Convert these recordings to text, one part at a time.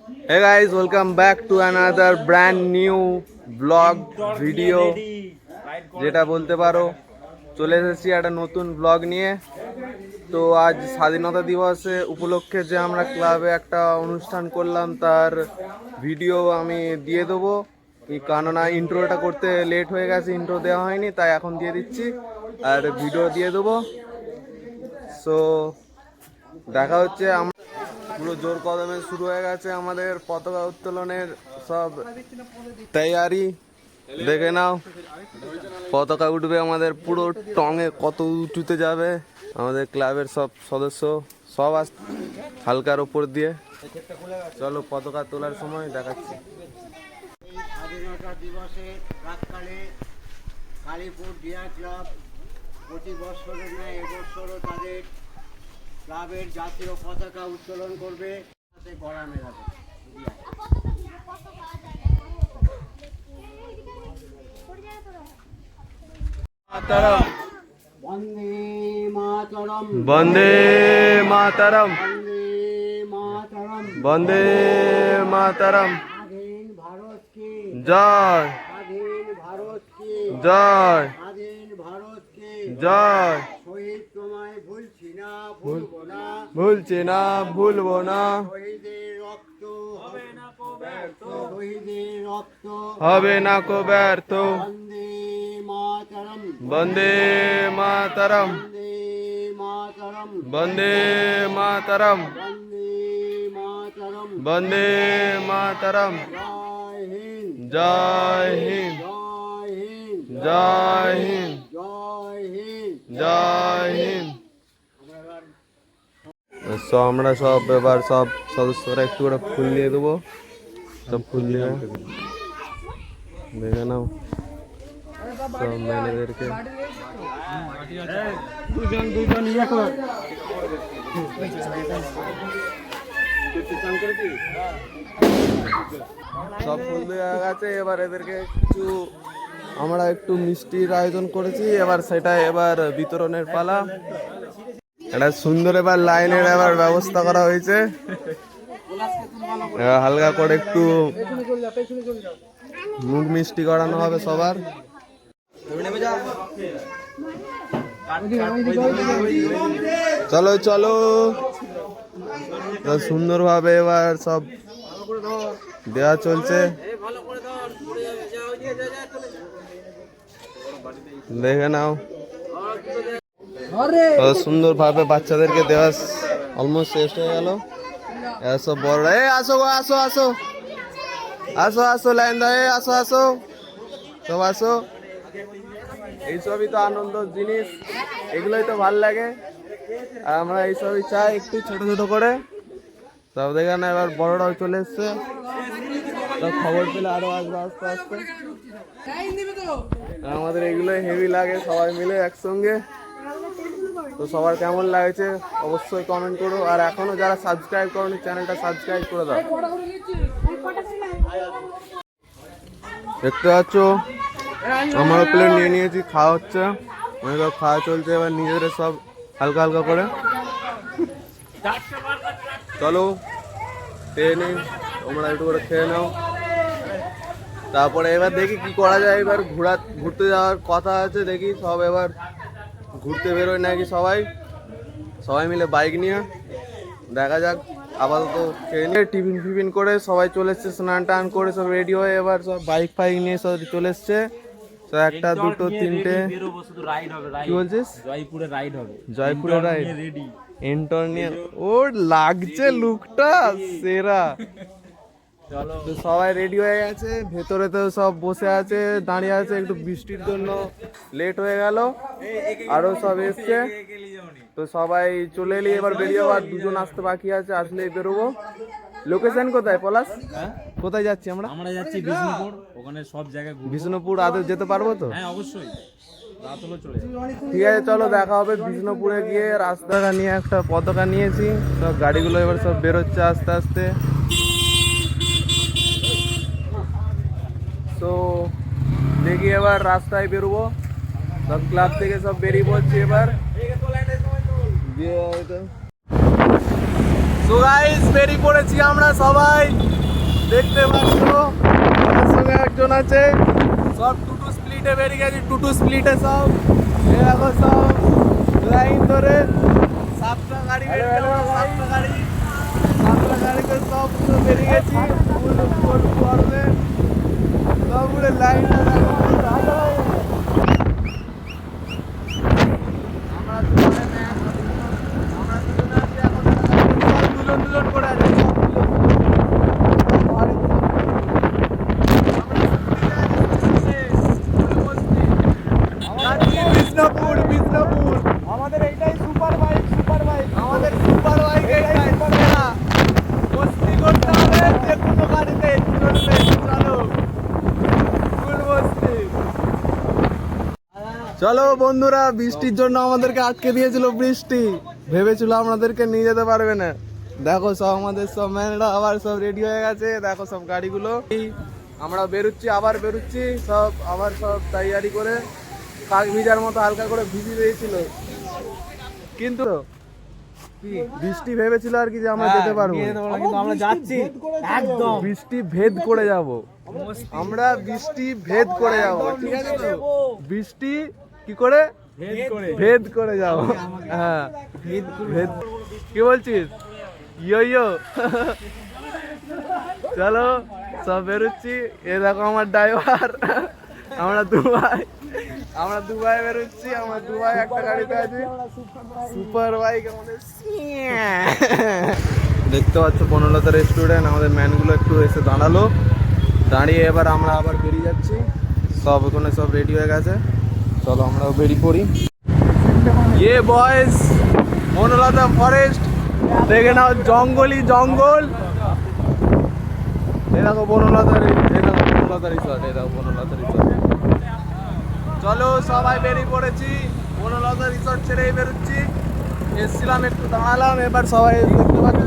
Hey guys, welcome back to another brand new vlog video যেটা বলতে পারো চলে এসেছি একটা নতুন ব্লগ নিয়ে। তো আজ স্বাধীনতা দিবসে উপলক্ষে যে আমরা ক্লাবে একটা অনুষ্ঠান করলাম তার ভিডিও আমি দিয়ে দেবো, কেননা ইন্ট্রোটা করতে লেট হয়ে গেছে, ইন্ট্রো দেওয়া হয়নি, তাই এখন দিয়ে দিচ্ছি আর ভিডিও দিয়ে দেবো। সো দেখা হচ্ছে। পুরো জোর কদমে শুরু হয়ে গেছে আমাদের পতাকা উত্তোলনের সব তৈয়ারি, দেখে নাও। পতাকা উঠবে আমাদের পুরো টঙে, কত উঁচুতে যাবে। আমাদের ক্লাবের সব সদস্য সব আস হালকার ওপর দিয়ে। চলো পতাকা তোলার সময় দেখাচ্ছি। স্বাধীনতা দিবসে প্রাককালে কালীপুর ডিয়ার ক্লাব প্রতি বছরের ন্যায় এবছরও তাদের ক্লাবের জাতীয় পতাকা উত্তোলন করবে, সাথে গড়া মেলাবে। বন্দে মাতরম, বন্দে মাতরম, বন্দে মাতরম, বন্দে মাতরম। স্বাধীন ভারতকে জয়, স্বাধীন ভারতকে জয়, স্বাধীন ভারতকে জয়। শহীদ তোমায় ভুলছি না, ভুলবো না, ভুলছি না, ভুলবো না। শহীদের রক্ত হবে না কো ব্যর্থ, শহীদের রক্ত হবে না কো ব্যর্থ। বন্দে মাতরম, বন্দে মাতরম, বন্দে মাতরম, বন্দে মাতরম, বন্দে মাতরম। বন্দে মাতরম। জয় হিন্দ, জয় হিন্দ, জয় হিন্দ, জয় হিন্দ, জয় হিন্দ। জয় হিন্দ। সো আমরা সব এবার সব সদস্যরা একটু করে ফুল দিয়ে দেবো, সব ফুল দিয়ে দেখে নাও সব ম্যানেজারকে। দুজন দুজন ইয়ে কর। সব ফুল দেওয়া গেছে, এবার এদেরকে কিছু আমরা একটু মিষ্টির আয়োজন করেছি, এবার সেটা এবার বিতরণের পালা। একটা সুন্দর এবার লাইনের এবার ব্যবস্থা করা হয়েছে। এবার হালকা করে একটু মুখ মিষ্টি করানো হবে সবার। চলো চলো, সুন্দরভাবে এবার সব দেওয়া চলছে, দেখে নাও। সুন্দরভাবে বাচ্চাদেরকে দেওয়া অলমোস্ট শেষ হয়ে গেল। সব বড়রা আসো গো, আসো আসো আসো আসো, লাইন দাও, আসো আসো, সব আসো। এইসবই তো আনন্দ জিনিস, এগুলোই তো ভাল লাগে। আর আমরা এইসবই চাই একটু ছোট ছোট করে সব দেখে না। এবার বড়রাও চলে এসছে, সব খবর পেলে আরো আসবে আস্তে আস্তে। আমাদের এগুলোই হেভি লাগে সবাই মিলে একসঙ্গে। তো সবার কেমন লাগছে অবশ্যই কমেন্ট করো, আর এখনো যারা সাবস্ক্রাইব করোনি চ্যানেলটা সাবস্ক্রাইব করে দাও। দেখতে পাচ্ছ আমারও প্লেট নিয়ে নিয়েছি, খাওয়া হচ্ছে, সব খাওয়া চলছে। এবার নিজেদের সব হালকা হালকা করে চলো খেয়ে নিই, তোমরা একটু করে খেয়ে নাও। তারপরে এবার দেখি কি করা যায়। এবার ঘুরতে যাওয়ার কথা আছে, দেখি সব এবার ঘুরতে বেরোয় নাকি সবাই সবাই মিলে বাইক নিয়ে, দেখা যাক। আপাতত খেয়ে নিয়ে টিফিন ফিফিন করে সবাই চলে এসছে, স্নান টান করে সব রেডি হয়ে এবার সব বাইক ফাইক নিয়ে সব চলে এসছে। তো একটা দুটো তিনটে, কি বলছিস? জয়পুরে রাইড হবে, জয়পুরে রাইড, এন্টর নিয়ে। ওর লাগছে লুকটা সেরা। তো সবাই রেডি হয়ে গেছে, ভেতরে তো সব বসে আছে, দাঁড়িয়ে আছে। একটু বৃষ্টির জন্য লেট হয়ে গেল, আরো সব এসছে। তো সবাই চলে এলি, এবার বেরিয়ে আর দুজন আসতে বাকি আছে, আসলেই বেরোবো। লোকেশন কোথায় পলাশ? কোথায় যাচ্ছি আমরা? আমরা যাচ্ছি বিষ্ণুপুর, ওখানে সব জায়গায় ঘুরবো। বিষ্ণুপুর আদৌ যেতে পারবো তো? হ্যাঁ অবশ্যই, রাত হলো চলে যাবো। ঠিক আছে চলো দেখা হবে বিষ্ণুপুরে গিয়ে। রাস্তাটা নিয়ে একটা পতাকা নিয়েছি, সব গাড়িগুলো এবার সব বেরোচ্ছে আস্তে আস্তে। তো দেখি এবার রাস্তায় বেরোবো, সব ক্লাব থেকে সব বেরিয়ে পড়ছি এবার। দিয়ে হয়তো সো গাইস বেরিয়ে পড়েছি আমরা সবাই, দেখতে পাচ্ছ আমার সঙ্গে একজন আছে, সব টুটু স্প্লিটে বেরিয়ে গেছি, টুটু স্প্লিটে সব এই দেখো সব লাইন ধরে সাতটা গাড়ি বেরিয়ে গেল, সাতটা গাড়িতে সব পুরো বেরিয়ে গেছি, ফুল পড়বে সব পুরো লাইনটা দেখো আমরা দুজনে আছি এখন, সব দুজন করে আছে বিষ্ণুপুর আমাদের এইটাই সুপার বাইক আমাদের সুপার বাইক এইটাই মস্তি করতে হবে যে কোনো গাড়িতে চলবে, চলো ফুল মস্তি। চলো বন্ধুরা, বৃষ্টির জন্য আমাদেরকে আটকে দিয়েছিল, বৃষ্টি ভেবেছিল আমাদেরকে নিয়ে যেতে পারবে না। দেখো সব আমাদের সব ম্যানেরা আবার সব রেডি হয়ে গেছে, দেখো সব গাড়িগুলো আমরা বেরোচ্ছি, আবার বেরোচ্ছি সব আবার সব তৈয়ারি করে, কাক ভিজার মতো হালকা করে ভিজে দিয়েছিল, কিন্তু বৃষ্টি ভেবেছিল আর কি যে আমরা যেতে পারবো, কিন্তু আমরা যাচ্ছি একদম বৃষ্টি ভেদ করে যাব, আমরা বৃষ্টি ভেদ করে যাব, ঠিক আছে তো? বৃষ্টি কি করে ভেদ করে যাব, হ্যাঁ ভেদ, কি বলছিস ইয়ো ইয়ো চলো সব বেরোচ্ছি, এ দেখো আমার ড্রাইভার, আমরা দুবাই বেরোচ্ছি, আমরা দুবাই একটা গাড়িতে আছি, সুপার বাইক আমাদের। দেখতে পাচ্ছ বনলতা রেস্টুরেন্ট, আমাদের ম্যানগুলো একটু এসে দাঁড়ালো, দাঁড়িয়ে এবার আমরা আবার বেরিয়ে যাচ্ছি, সব ওখানে সব রেডি হয়ে গেছে, চলো আমরাও বেরিয়ে পড়ি। ইয়ে বয়েস বনলতা ফরেস্ট দেখে নাও, জঙ্গলই জঙ্গল, এই দেখো বনলতা রিসর্ট, এই দেখো বনলতা রিসর্ট। চলো সবাই বেরিয়ে পড়েছি, বনলতা রিসর্ট ছেড়েই বেরোচ্ছি, এসছিলাম একটু দাঁড়ালাম, এবার সবাই দেখতে পাচ্ছি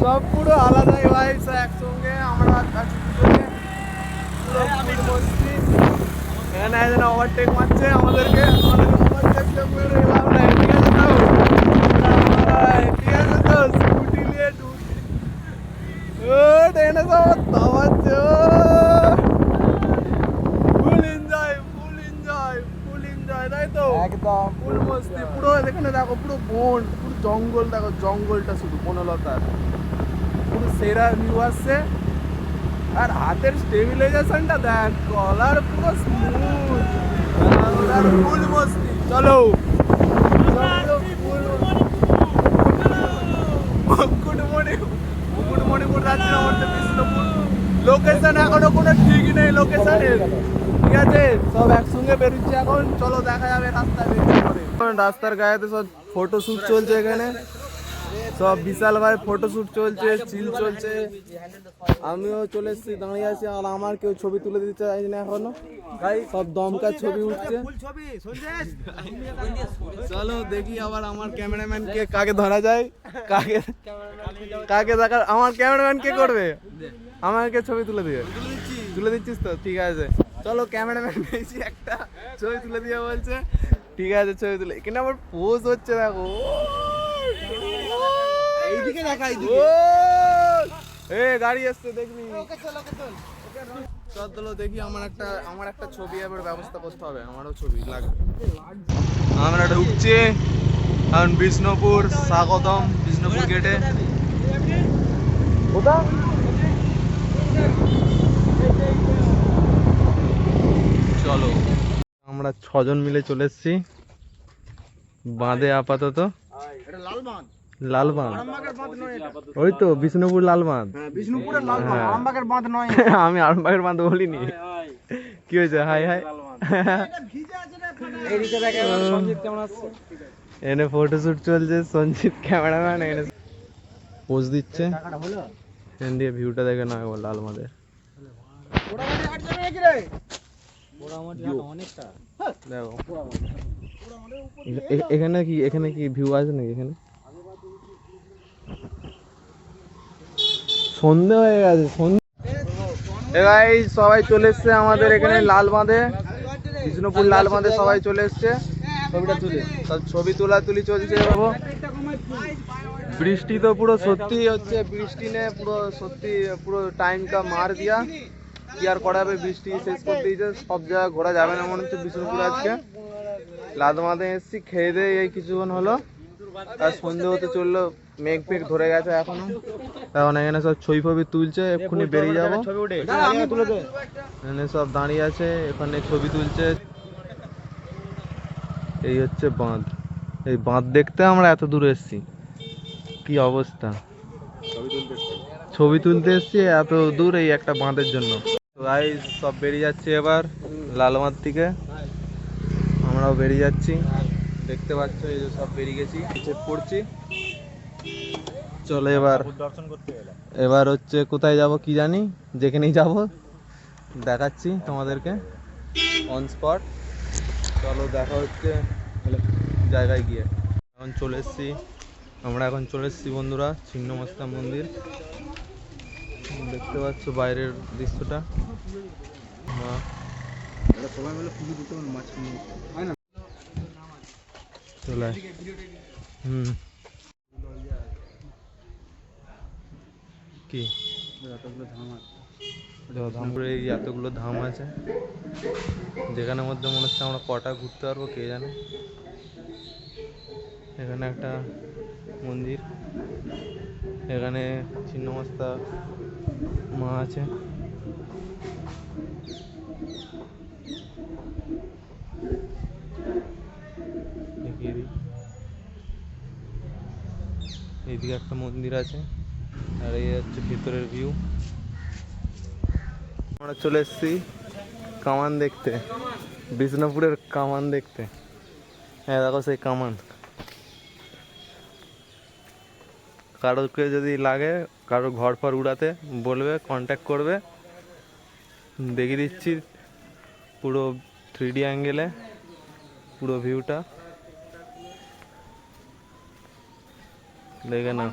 সব পুরো আলাদাই ভাই, সব একসঙ্গে আমরা আছি দুজনে, পুরো ফুল মস্তি। এখানে একজন ওভারটেক মারছে আমাদেরকে ওভারটেকটা করে এলাম না, ঠিক আছে তো? ঠিক আছে তো, স্কুটি নিয়ে ও ট্রেনে সব দাওয়াচ্ছে, ফুল এনজয় তাই তো, একদম ফুল মস্তি পুরো। এখানে দেখো পুরো বন, পুরো জঙ্গল, দেখো জঙ্গলটা শুধু বনলতার, পুরো সেরা ভিউ আসছে, আর হাতের স্টেবিলাইজেশনটা দেখ, কলার পুরো স্মুথ, ফুল মস্তি। চলো মুকুটমণিপুর যাচ্ছি না, আমাদের বিষ্ণুপুর লোকেশন এখনো কোনো ঠিক নেই লোকেশনের, ঠিক আছে? সব একসঙ্গে বেরোচ্ছি এখন, চলো দেখা যাবে রাস্তায় বেরিয়ে পরে। রাস্তার গায়েতে সব ফটোশ্যুট চলছে, এখানে সব বিশাল ভাই ফটোশ্যুট চলছে, চিল চলছে, আমিও চলে এসেছি, দাঁড়িয়ে আছি, আর আমার কেউ ছবি তুলে দিতে চাইছে না এখনো, সব দমকা ছবি উঠছে। চলো দেখি আবার আমার ক্যামেরাম্যানকে কাকে ধরা যায়, কাকে দেখা, আমার ক্যামেরাম্যান কে করবে, আমাকে ছবি তুলে দিচ্ছিস তো, ঠিক আছে চলো। ক্যামেরাম্যান পেয়েছি একটা, ছবি তুলে দিয়ে বলছে, ঠিক আছে ছবি তুলে, এখানে আবার পোজ হচ্ছে দেখো, এইদিকে দেখা, গাড়ি আসছে দেখবি, চলো দেখি আমার একটা ছবি এবার ব্যবস্থা করতে হবে, আমারও ছবি লাগবে। আমরা ঢুকছি এখন বিষ্ণুপুর, স্বাগতম বিষ্ণুপুর গেটে। চলো আমরা 6 জন মিলে চলে এসেছি বাঁধে, আপাতত লালবাঁধ, ওই তো বিষ্ণুপুর লালবাঁধ, বিষ্ণুপুরের লালবাঁধ, আরামবাগের বাঁধ নয়। আমি আরামবাগের বাঁধ বলিনি, কি হয়েছে? হাই হাই, এনে ফটোশুট চলছে, সঞ্জিত ক্যামেরাম্যান এনে পোজ দিচ্ছে, এখান দিয়ে ভিউটা দেখে না লালবাঁধের, দেখো এখানে কি ভিউ আছে নাকি? এখানে সন্ধে হয়ে গেছে, সবাই চলে এসছে আমাদের এখানে লালবাঁধে, বিষ্ণুপুর লালবাঁধে সবাই চলে এসছে, ছবিটা তুলে সব ছবি তোলাতুলি চলছে। বৃষ্টি তো পুরো সত্যি হচ্ছে, বৃষ্টি নে পুরো সত্যি পুরো টাইম কা মার দিয়া। কি আর করা হবে, বৃষ্টি শেষ করে দিয়েছে, সব জায়গায় ঘোরা যাবে না মনে হচ্ছে বিষ্ণুপুর আজকে। লাদমাতে এসেছি, খেয়ে দিয়ে এই কিছুক্ষণ হলো, আর সন্ধে হতে চললো, মেঘ ফেঘ ধরে গেছে এখনো। এখন এখানে সব ছবি ফবি তুলছে, এক্ষুনি বেরিয়ে যাবো। এখানে সব দাঁড়িয়ে আছে, এখানে ছবি তুলছে। এই হচ্ছে বাঁধ, এই বাঁধ দেখতে আমরা এত দূর এসেছি, কি অবস্থা। ছবি তুলতে এসেছি এত দূর এই একটা বাঁধের জন্য। তো গাইস সব বেরিয়ে যাচ্ছে এবার লালমার থেকে, আমরাও বেরিয়ে যাচ্ছি। দেখতে পাচ্ছ এই যে সব বেরিয়ে গেছি, নিচে পড়ছি। চলো এবার এবার হচ্ছে কোথায় যাব কি জানি, যেখানেই যাব দেখাচ্ছি তোমাদেরকে অন স্পট। চলো দেখা হচ্ছে জায়গায় গিয়ে। এখন চলে এসেছি, আমরা এখন চলে এসেছি বন্ধুরা ছিন্নমস্তা মন্দির। দেখতে পাচ্ছ বাইরের দৃশ্যটা। সবাই মিলে পুজো দিতে মাছ কিনে হয় না। চলে কি এতগুলো ধাম আছে, ধামপুরে এই এতগুলো ধাম আছে, যেখানের মধ্যে মনে হচ্ছে আমরা কটা ঘুরতে পারবো কে জানে। এখানে একটা মন্দির, এখানে ছিন্নমস্তা মা আছে। দেখিয়ে দিই, এইদিকে একটা মন্দির আছে, আর এই হচ্ছে ভিতরের ভিউ। আমরা চলে এসেছি কামান দেখতে, বিষ্ণুপুরের কামান দেখতে। হ্যাঁ দেখো সেই কামান, কারোকে যদি লাগে, কারো ঘর ফর উড়াতে বলবে, কন্ট্যাক্ট করবে, দেখিয়ে দিচ্ছি পুরো 3D অ্যাঙ্গেলে পুরো ভিউটা। দেখে না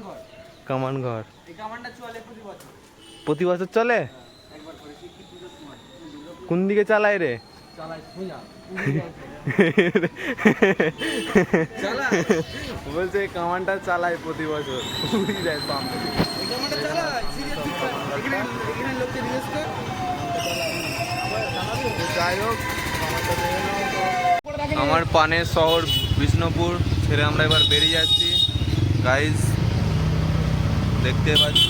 কামান ঘর, প্রতি বছর চলে। কোন দিকে চালায় রে? বলছে এই কামানটা চালায় প্রতি বছর, উড়িয়ে দেয় সামনে। যাই হোক, আমার পানের শহর বিষ্ণুপুর ছেড়ে আমরা এবার বেরিয়ে যাচ্ছি। গাইজ দেখতে পাচ্ছ,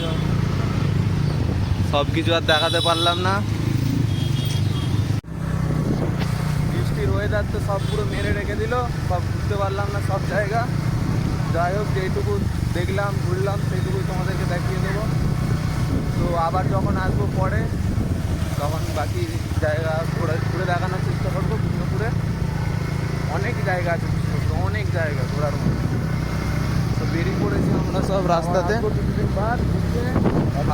সব কিছু আর দেখাতে পারলাম না, বৃষ্টির ওয়েদার তো সব পুরো মেরে রেখে দিল, সব ঘুরতে পারলাম না সব জায়গা। যাই হোক, যেটুকু দেখলাম ঘুরলাম সেইটুকু তোমাদেরকে দেখিয়ে দেবো। তো আবার যখন আসবো পরে, তখন বাকি জায়গা ঘুরে দেখানোর চেষ্টা করবো। বিষ্ণুপুরে অনেক জায়গা আছে, বিষ্ণুপুরে অনেক জায়গা ঘোরার মতো। তো বেরিয়ে পড়েছি আমরা সব রাস্তাতে,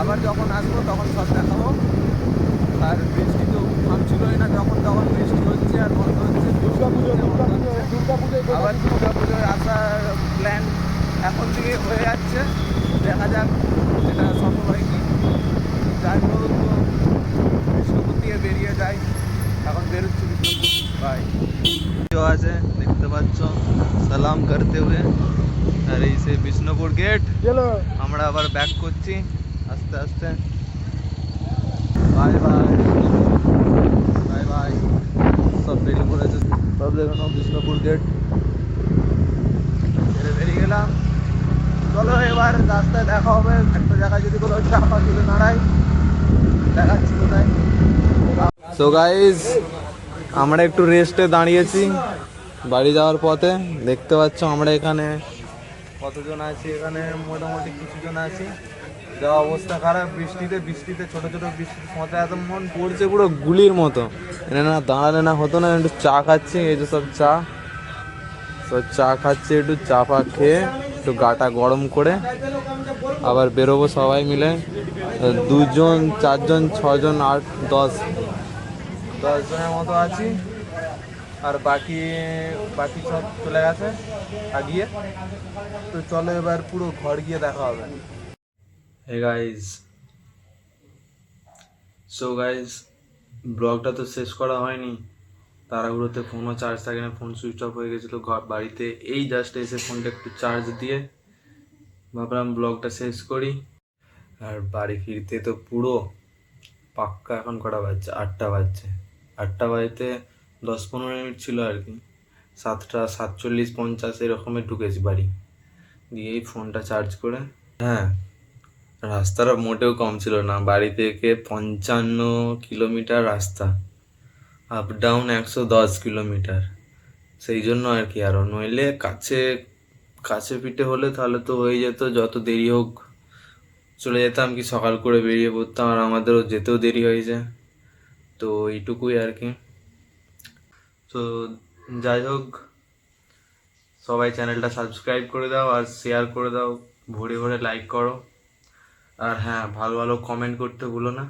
আবার যখন আসবো তখন সব দেখাবো। আর বৃষ্টি তো থামছিলই না, যখন তখন বৃষ্টি হচ্ছে আর বন্ধ হচ্ছে। আবার দুর্গা পুজোয় আসার প্ল্যান এখন থেকে হয়ে যাচ্ছে, দেখা যাক এটা সফল হয় কি। যাই হোক, বিষ্ণুপুর দিয়ে বেরিয়ে যাই, এখন বেরোচ্ছি বিষ্ণুপুর। ভাই আছে দেখতে পাচ্ছ, সালাম করতে হুয়ে। আর এই সে বিষ্ণুপুর গেট, আমরা আবার ব্যাক করছি আস্তে আস্তে। বাই বাই বাই বাই, সব বেরিয়ে পড়েছে, সব দেখানো বিষ্ণুপুর গেট বেরিয়ে গেলাম। চলো এবার রাস্তায় দেখা হবে, একটা জায়গায় যদি কোনো চাপা তুলে দাঁড়াই, দেখাচ্ছি কোথায়। সো গাইজ আমরা একটু রেস্টে দাঁড়িয়েছি বাড়ি যাওয়ার পথে। দেখতে পাচ্ছ আমরা এখানে কতজন আছি, এখানে মোটামুটি কিছুজন আছি। যা অবস্থা খারাপ বৃষ্টিতে ছোট ছোট বৃষ্টির মতো এত মন পড়ছে পুরো গুলির মতো। এখানে না দাঁড়ালে না হতো না। একটু চা খাচ্ছি, এই যে সব চা খাচ্ছি, একটু চা ফা খেয়ে একটু গাটা গরম করে আবার বেরোবো সবাই মিলে। 2 জন 4 জন 6 জন 8 10 জনের মতো আছি, আর বাকি সব চলে গেছে আগিয়ে। তো চলো এবার পুরো ঘর গিয়ে দেখা হবে। হে গাইজ, সো গাইজ ব্লগটা তো শেষ করা হয়নি, তাড়াহুড়োতে ফোনও চার্জ থাকে না, ফোন সুইচ অফ হয়ে গেছিলো বাড়িতে। এই জাস্ট এসে ফোনটা একটু চার্জ দিয়ে ভাবলাম ব্লগটা শেষ করি। আর বাড়ি ফিরতে তো পুরো পাক্কা এখন কটা বাজছে, 8টা বাজছে। 8টা বাজতে 10-15 মিনিট ছিল আর কি। 7:47-50 এরকমে ঢুকেছি বাড়ি। দিয়েই ফোনটা চার্জ করে, হ্যাঁ, রাস্তাটা মোটেও কম ছিল না। বাড়ি থেকে 55 কিলোমিটার রাস্তা, আপ ডাউন 110 কিলোমিটার। সেই জন্য আর কি, আরও নইলে কাছে কাছে পিঠে হলে তাহলে তো হয়ে যেত, যত দেরি হোক চলে যেতাম, কি সকাল করে বেরিয়ে পড়তাম। আর আমাদেরও যেতেও দেরি হয়েছে, তো এইটুকুই আর কি। তো যাই হোক, সবাই চ্যানেলটা সাবস্ক্রাইব করে দাও আর শেয়ার করে দাও, ভরে ভরে লাইক করো। আর হ্যাঁ, ভালো ভালো কমেন্ট করতে ভুলো না।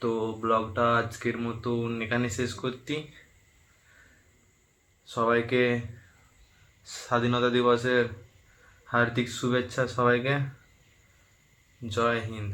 তো ব্লগটা আজকের মতন এখানে শেষ করছি। সবাইকে স্বাধীনতা দিবসের হার্দিক শুভেচ্ছা সবাইকে। জয় হিন্দ।